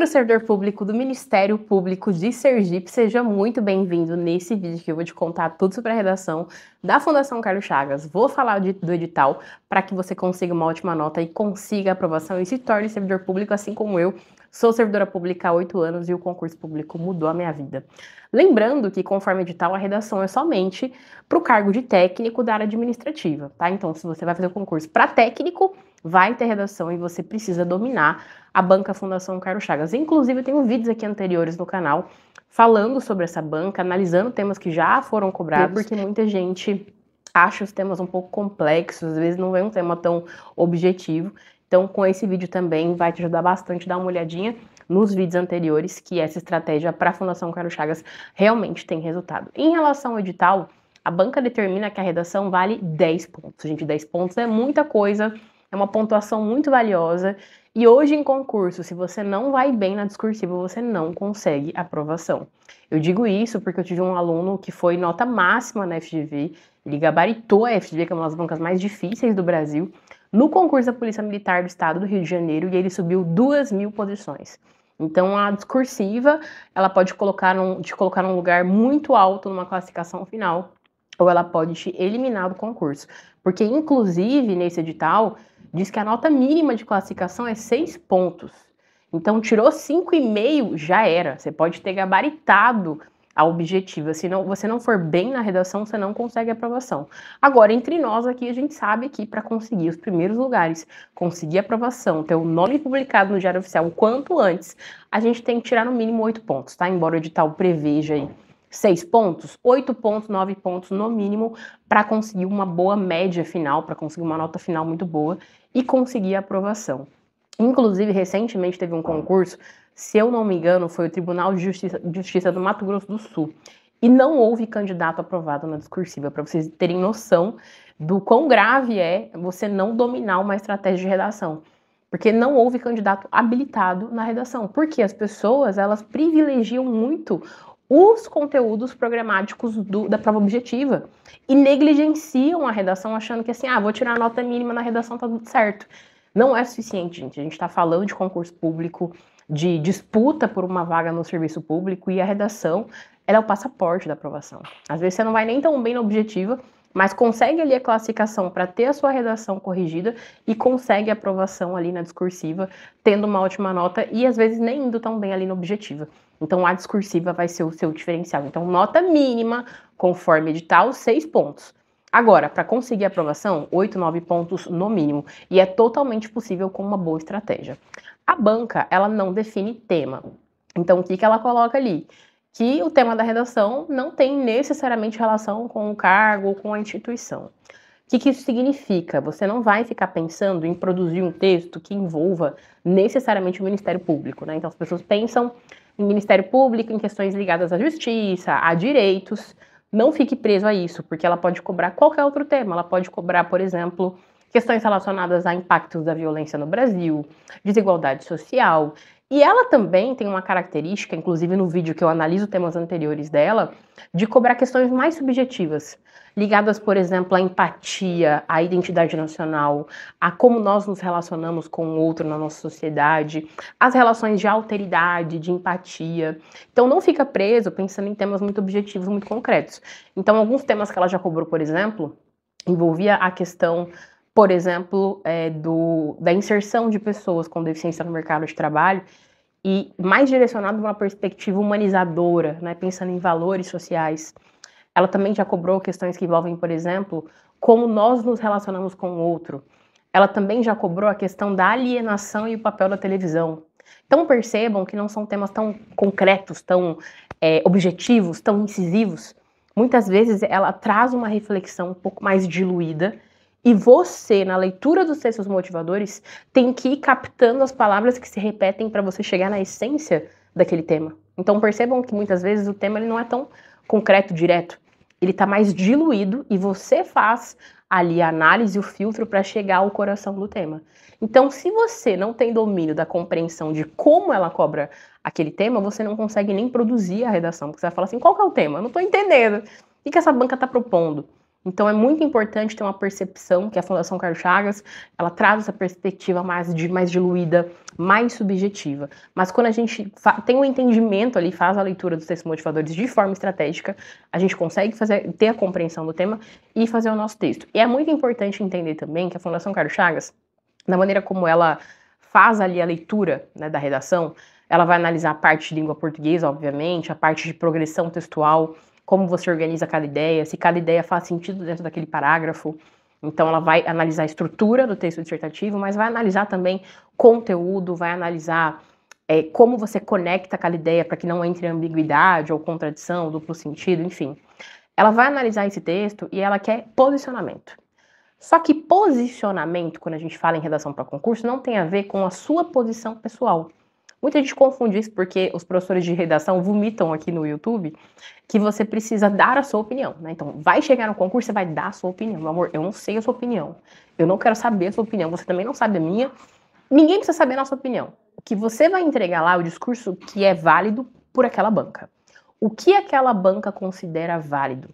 Futuro servidor público do Ministério Público de Sergipe, seja muito bem-vindo nesse vídeo que eu vou te contar tudo sobre a redação da Fundação Carlos Chagas. Vou falar do edital para que você consiga uma ótima nota e consiga a aprovação e se torne servidor público, assim como eu. Sou servidora pública há 8 anos e o concurso público mudou a minha vida. Lembrando que, conforme edital, a redação é somente para o cargo de técnico da área administrativa, tá? Então, se você vai fazer o concurso para técnico, vai ter redação e você precisa dominar a banca Fundação Carlos Chagas. Inclusive, eu tenho vídeos aqui anteriores no canal falando sobre essa banca, analisando temas que já foram cobrados, porque muita gente acha os temas um pouco complexos, às vezes não é um tema tão objetivo. Então, com esse vídeo também vai te ajudar bastante, dar uma olhadinha nos vídeos anteriores, que essa estratégia para a Fundação Carlos Chagas realmente tem resultado. Em relação ao edital, a banca determina que a redação vale 10 pontos. Gente, 10 pontos é muita coisa, é uma pontuação muito valiosa. E hoje em concurso, se você não vai bem na discursiva, você não consegue aprovação. Eu digo isso porque eu tive um aluno que foi nota máxima na FGV, ele gabaritou a FGV, que é uma das bancas mais difíceis do Brasil, no concurso da Polícia Militar do Estado do Rio de Janeiro, e ele subiu 2.000 posições. Então, a discursiva, ela pode te colocar num lugar muito alto numa classificação final, ou ela pode te eliminar do concurso. Porque, inclusive, nesse edital, diz que a nota mínima de classificação é 6 pontos. Então, tirou 5,5, já era. Você pode ter gabaritado a objetiva. Se você não for bem na redação, você não consegue aprovação. Agora, entre nós aqui, a gente sabe que para conseguir os primeiros lugares, conseguir aprovação, ter o nome publicado no Diário Oficial o quanto antes, a gente tem que tirar no mínimo 8 pontos, tá? Embora o edital preveja aí 6 pontos, 8 pontos, 9 pontos no mínimo para conseguir uma boa média final, para conseguir uma nota final muito boa e conseguir a aprovação. Inclusive, recentemente teve um concurso, se eu não me engano, foi o Tribunal de Justiça do Mato Grosso do Sul, e não houve candidato aprovado na discursiva, para vocês terem noção do quão grave é você não dominar uma estratégia de redação. Porque não houve candidato habilitado na redação. Porque as pessoas, elas privilegiam muito os conteúdos programáticos da prova objetiva e negligenciam a redação achando que assim, vou tirar a nota mínima na redação, tá tudo certo. Não é suficiente, gente. A gente tá falando de concurso público, de disputa por uma vaga no serviço público, e a redação, ela é o passaporte da aprovação. Às vezes você não vai nem tão bem na objetiva, mas consegue ali a classificação para ter a sua redação corrigida e consegue a aprovação ali na discursiva, tendo uma ótima nota e às vezes nem indo tão bem ali na objetiva. Então a discursiva vai ser o seu diferencial. Então nota mínima, conforme edital, 6 pontos. Agora, para conseguir a aprovação, 8, 9 pontos no mínimo. E é totalmente possível com uma boa estratégia. A banca, ela não define tema. Então o que ela coloca ali? Que o tema da redação não tem necessariamente relação com o cargo ou com a instituição. O que isso significa? Você não vai ficar pensando em produzir um texto que envolva necessariamente o Ministério Público, né? Então as pessoas pensam em Ministério Público, em questões ligadas à justiça, a direitos. Não fique preso a isso, porque ela pode cobrar qualquer outro tema. Ela pode cobrar, por exemplo, questões relacionadas a impactos da violência no Brasil, desigualdade social. E ela também tem uma característica, inclusive no vídeo que eu analiso temas anteriores dela, de cobrar questões mais subjetivas, ligadas, por exemplo, à empatia, à identidade nacional, a como nós nos relacionamos com o outro na nossa sociedade, as relações de alteridade, de empatia. Então não fica preso pensando em temas muito objetivos, muito concretos. Então alguns temas que ela já cobrou, por exemplo, envolvia a questão, por exemplo, da inserção de pessoas com deficiência no mercado de trabalho, e mais direcionado para uma perspectiva humanizadora, né, pensando em valores sociais. Ela também já cobrou questões que envolvem, por exemplo, como nós nos relacionamos com o outro. Ela também já cobrou a questão da alienação e o papel da televisão. Então percebam que não são temas tão concretos, tão objetivos, tão incisivos. Muitas vezes ela traz uma reflexão um pouco mais diluída, e você, na leitura dos textos motivadores, tem que ir captando as palavras que se repetem para você chegar na essência daquele tema. Então percebam que muitas vezes o tema ele não é tão concreto, direto. Ele está mais diluído e você faz ali a análise, o filtro para chegar ao coração do tema. Então, se você não tem domínio da compreensão de como ela cobra aquele tema, você não consegue nem produzir a redação. Porque você vai falar assim, qual que é o tema? Eu não estou entendendo. O que essa banca está propondo? Então é muito importante ter uma percepção que a Fundação Carlos Chagas, ela traz essa perspectiva mais diluída, mais subjetiva. Mas quando a gente tem um entendimento ali, faz a leitura dos textos motivadores de forma estratégica, a gente consegue ter a compreensão do tema e fazer o nosso texto. E é muito importante entender também que a Fundação Carlos Chagas, da maneira como ela faz ali a leitura, né, da redação, ela vai analisar a parte de língua portuguesa, obviamente, a parte de progressão textual, como você organiza cada ideia, se cada ideia faz sentido dentro daquele parágrafo. Então ela vai analisar a estrutura do texto dissertativo, mas vai analisar também conteúdo, vai analisar como você conecta aquela ideia para que não entre ambiguidade ou contradição, duplo sentido, enfim. Ela vai analisar esse texto e ela quer posicionamento. Só que posicionamento, quando a gente fala em redação para concurso, não tem a ver com a sua posição pessoal. Muita gente confunde isso porque os professores de redação vomitam aqui no YouTube que você precisa dar a sua opinião, né? Então, vai chegar no concurso, você vai dar a sua opinião. Meu amor, eu não sei a sua opinião. Eu não quero saber a sua opinião. Você também não sabe a minha. Ninguém precisa saber a nossa opinião. O que você vai entregar lá é o discurso que é válido por aquela banca. O que aquela banca considera válido?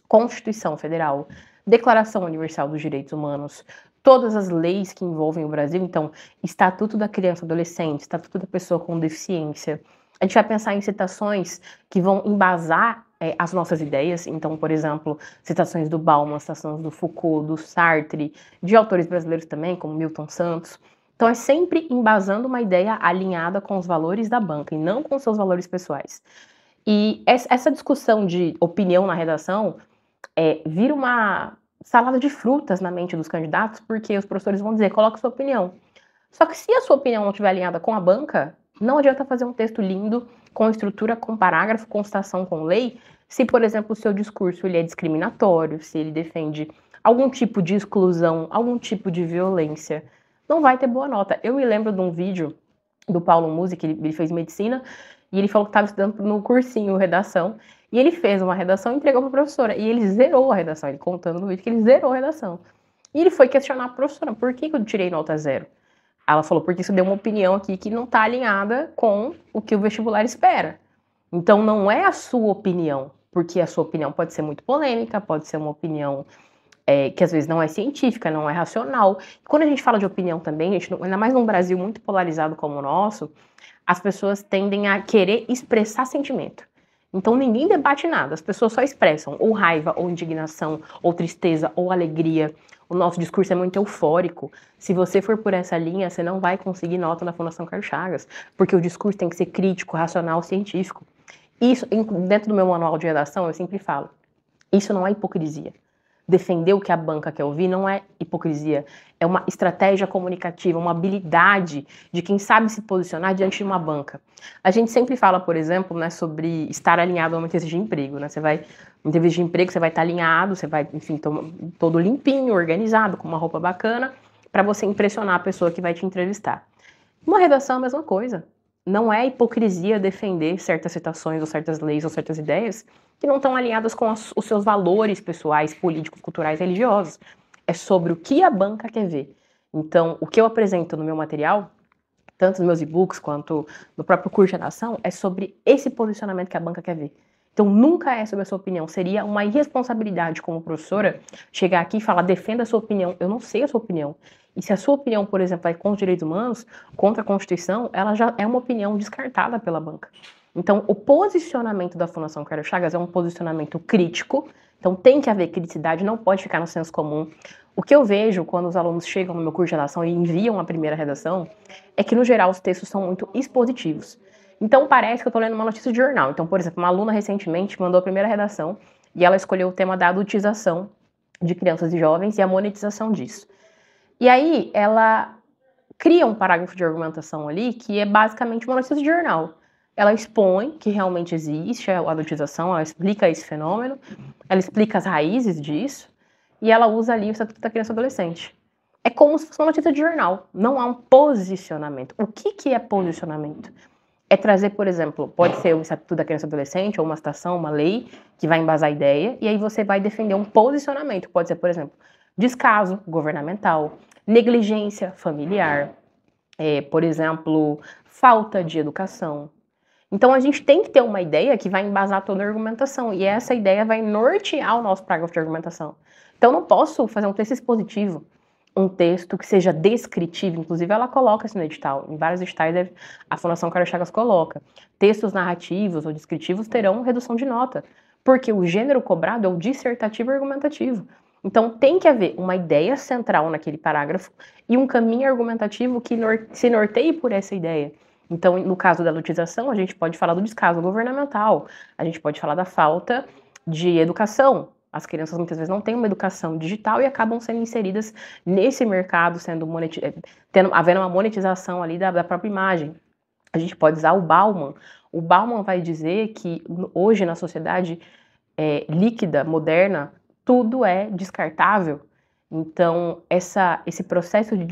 Constituição Federal, Declaração Universal dos Direitos Humanos, todas as leis que envolvem o Brasil, então, Estatuto da Criança e Adolescente, Estatuto da Pessoa com Deficiência. A gente vai pensar em citações que vão embasar as nossas ideias, então, por exemplo, citações do Bauman, citações do Foucault, do Sartre, de autores brasileiros também, como Milton Santos. Então, é sempre embasando uma ideia alinhada com os valores da banca e não com seus valores pessoais. E essa discussão de opinião na redação vira uma salada de frutas na mente dos candidatos, porque os professores vão dizer, coloque sua opinião. Só que se a sua opinião não estiver alinhada com a banca, não adianta fazer um texto lindo, com estrutura, com parágrafo, com citação, com lei, se, por exemplo, o seu discurso ele é discriminatório, se ele defende algum tipo de exclusão, algum tipo de violência, não vai ter boa nota. Eu me lembro de um vídeo do Paulo Musi, que ele fez medicina, e ele falou que estava estudando no cursinho redação, e ele fez uma redação e entregou para a professora, e ele zerou a redação, ele contando no vídeo que ele zerou a redação. E ele foi questionar a professora, por que eu tirei nota 0? Ela falou, porque isso deu uma opinião aqui que não está alinhada com o que o vestibular espera. Então não é a sua opinião, porque a sua opinião pode ser muito polêmica, pode ser uma opinião que às vezes não é científica, não é racional. Quando a gente fala de opinião também, gente, ainda mais num Brasil muito polarizado como o nosso, as pessoas tendem a querer expressar sentimento. Então ninguém debate nada, as pessoas só expressam ou raiva, ou indignação, ou tristeza, ou alegria. O nosso discurso é muito eufórico. Se você for por essa linha, você não vai conseguir nota na Fundação Carlos Chagas, porque o discurso tem que ser crítico, racional, científico. Isso, dentro do meu manual de redação, eu sempre falo, isso não é hipocrisia. Defender o que a banca quer ouvir não é hipocrisia, é uma estratégia comunicativa, uma habilidade de quem sabe se posicionar diante de uma banca. A gente sempre fala, por exemplo, né, sobre estar alinhado a uma entrevista de emprego, né? Você vai, uma entrevista de emprego, você vai estar alinhado, você vai, enfim, todo limpinho, organizado, com uma roupa bacana, para você impressionar a pessoa que vai te entrevistar. Uma redação é a mesma coisa. Não é hipocrisia defender certas citações, ou certas leis, ou certas ideias que não estão alinhadas com os seus valores pessoais, políticos, culturais, religiosos. É sobre o que a banca quer ver. Então, o que eu apresento no meu material, tanto nos meus e-books quanto no próprio curso de redação, é sobre esse posicionamento que a banca quer ver. Então, nunca é sobre a sua opinião. Seria uma irresponsabilidade como professora chegar aqui e falar, defenda a sua opinião. Eu não sei a sua opinião. E se a sua opinião, por exemplo, vai contra os direitos humanos, contra a Constituição, ela já é uma opinião descartada pela banca. Então, o posicionamento da Fundação Carlos Chagas é um posicionamento crítico, então tem que haver criticidade, não pode ficar no senso comum. O que eu vejo quando os alunos chegam no meu curso de redação e enviam a primeira redação, é que, no geral, os textos são muito expositivos. Então, parece que eu estou lendo uma notícia de jornal. Então, por exemplo, uma aluna recentemente mandou a primeira redação e ela escolheu o tema da adultização de crianças e jovens e a monetização disso. E aí, ela cria um parágrafo de argumentação ali que é basicamente uma notícia de jornal. Ela expõe que realmente existe a adultização, ela explica esse fenômeno, ela explica as raízes disso, e ela usa ali o Estatuto da Criança e Adolescente. É como se fosse uma notícia de jornal, não há um posicionamento. O que é posicionamento? É trazer, por exemplo, pode ser o Estatuto da Criança e Adolescente, ou uma citação, uma lei, que vai embasar a ideia, e aí você vai defender um posicionamento. Pode ser, por exemplo, descaso governamental, negligência familiar, por exemplo, falta de educação. Então, a gente tem que ter uma ideia que vai embasar toda a argumentação, e essa ideia vai nortear o nosso parágrafo de argumentação. Então, eu não posso fazer um texto expositivo, um texto que seja descritivo, inclusive ela coloca isso no edital, em vários editais a Fundação Carlos Chagas coloca. Textos narrativos ou descritivos terão redução de nota, porque o gênero cobrado é o dissertativo e argumentativo. Então, tem que haver uma ideia central naquele parágrafo e um caminho argumentativo que se norteie por essa ideia. Então, no caso da lotização, a gente pode falar do descaso governamental, a gente pode falar da falta de educação. As crianças muitas vezes não têm uma educação digital e acabam sendo inseridas nesse mercado, havendo uma monetização ali da própria imagem. A gente pode usar o Bauman. O Bauman vai dizer que hoje na sociedade líquida, moderna, tudo é descartável. Então, esse processo de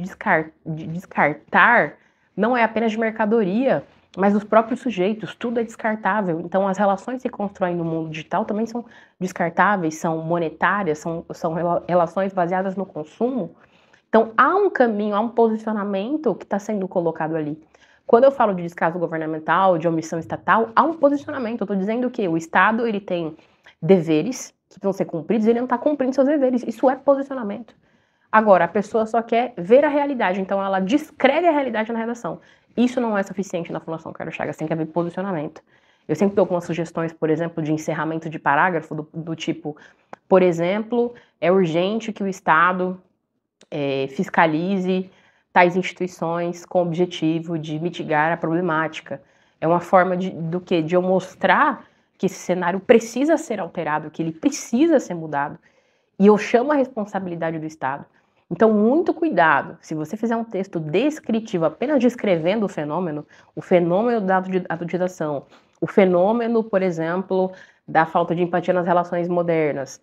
descartar não é apenas de mercadoria, mas dos próprios sujeitos, tudo é descartável. Então, as relações que se constroem no mundo digital também são descartáveis, são monetárias, são relações baseadas no consumo. Então, há um caminho, há um posicionamento que está sendo colocado ali. Quando eu falo de descaso governamental, de omissão estatal, há um posicionamento. Eu estou dizendo que o Estado ele tem deveres que precisam ser cumpridos e ele não está cumprindo seus deveres. Isso é posicionamento. Agora, a pessoa só quer ver a realidade, então ela descreve a realidade na redação. Isso não é suficiente na Fundação Carlos Chagas, tem que haver posicionamento. Eu sempre dou algumas sugestões, por exemplo, de encerramento de parágrafo, do tipo, por exemplo, é urgente que o Estado fiscalize tais instituições com o objetivo de mitigar a problemática. É uma forma de eu mostrar que esse cenário precisa ser alterado, que ele precisa ser mudado. E eu chamo a responsabilidade do Estado. Então, muito cuidado. Se você fizer um texto descritivo, apenas descrevendo o fenômeno da adulteração, o fenômeno, por exemplo, da falta de empatia nas relações modernas,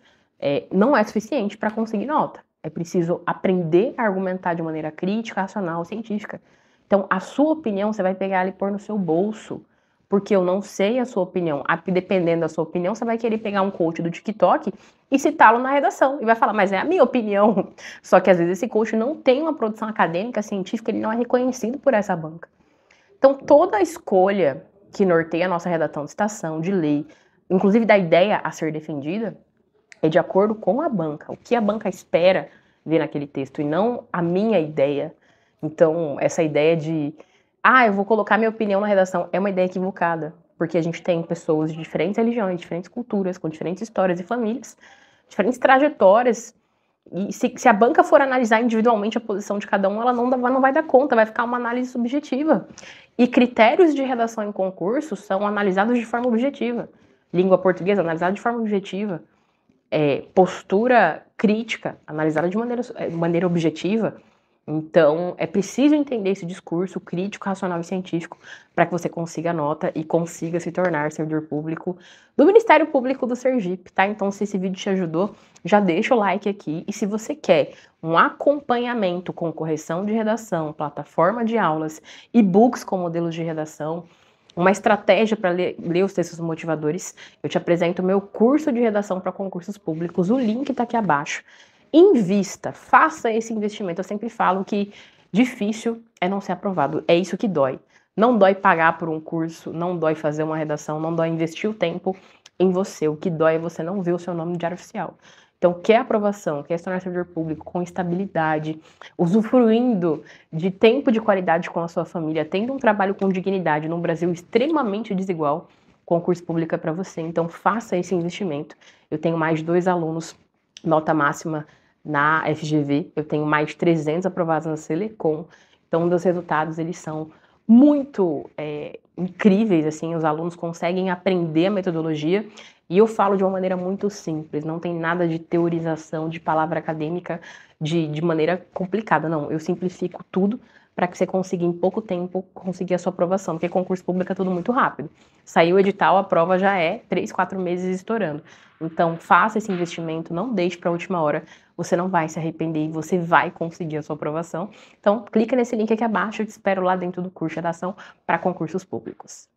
não é suficiente para conseguir nota. É preciso aprender a argumentar de maneira crítica, racional, científica. Então, a sua opinião você vai pegar ela e pôr no seu bolso, porque eu não sei a sua opinião. Dependendo da sua opinião, você vai querer pegar um coach do TikTok e citá-lo na redação. E vai falar, mas é a minha opinião. Só que às vezes esse coach não tem uma produção acadêmica, científica, ele não é reconhecido por essa banca. Então, toda a escolha que norteia a nossa redação de citação, de lei, inclusive da ideia a ser defendida, é de acordo com a banca. O que a banca espera ver naquele texto e não a minha ideia. Então, essa ideia de eu vou colocar minha opinião na redação, é uma ideia equivocada, porque a gente tem pessoas de diferentes religiões, diferentes culturas, com diferentes histórias e famílias, diferentes trajetórias, e se a banca for analisar individualmente a posição de cada um, ela não vai dar conta, vai ficar uma análise subjetiva. E critérios de redação em concurso são analisados de forma objetiva. Língua portuguesa, analisada de forma objetiva. Postura crítica, analisada de maneira objetiva. Então, é preciso entender esse discurso crítico, racional e científico para que você consiga a nota e consiga se tornar servidor público do Ministério Público do Sergipe, tá? Então, se esse vídeo te ajudou, já deixa o like aqui. E se você quer um acompanhamento com correção de redação, plataforma de aulas, e-books com modelos de redação, uma estratégia para ler os textos motivadores, eu te apresento o meu curso de redação para concursos públicos. O link está aqui abaixo. Invista, faça esse investimento. Eu sempre falo que difícil é não ser aprovado, é isso que dói. Não dói pagar por um curso, não dói fazer uma redação, não dói investir o tempo em você. O que dói é você não ver o seu nome no Diário Oficial. Então, quer aprovação, quer se tornar servidor público com estabilidade, usufruindo de tempo de qualidade com a sua família, tendo um trabalho com dignidade num Brasil extremamente desigual, concurso público é para você. Então, faça esse investimento. Eu tenho mais de 2 alunos nota máxima na FGV, eu tenho mais de 300 aprovados na Selecom, então meus resultados eles são muito incríveis, assim, os alunos conseguem aprender a metodologia e eu falo de uma maneira muito simples, não tem nada de teorização, de palavra acadêmica de maneira complicada, não, eu simplifico tudo para que você consiga em pouco tempo conseguir a sua aprovação, porque concurso público é tudo muito rápido. Saiu o edital, a prova já é 3, 4 meses estourando. Então, faça esse investimento, não deixe para a última hora, você não vai se arrepender e você vai conseguir a sua aprovação. Então, clica nesse link aqui abaixo, eu te espero lá dentro do curso de redação para concursos públicos.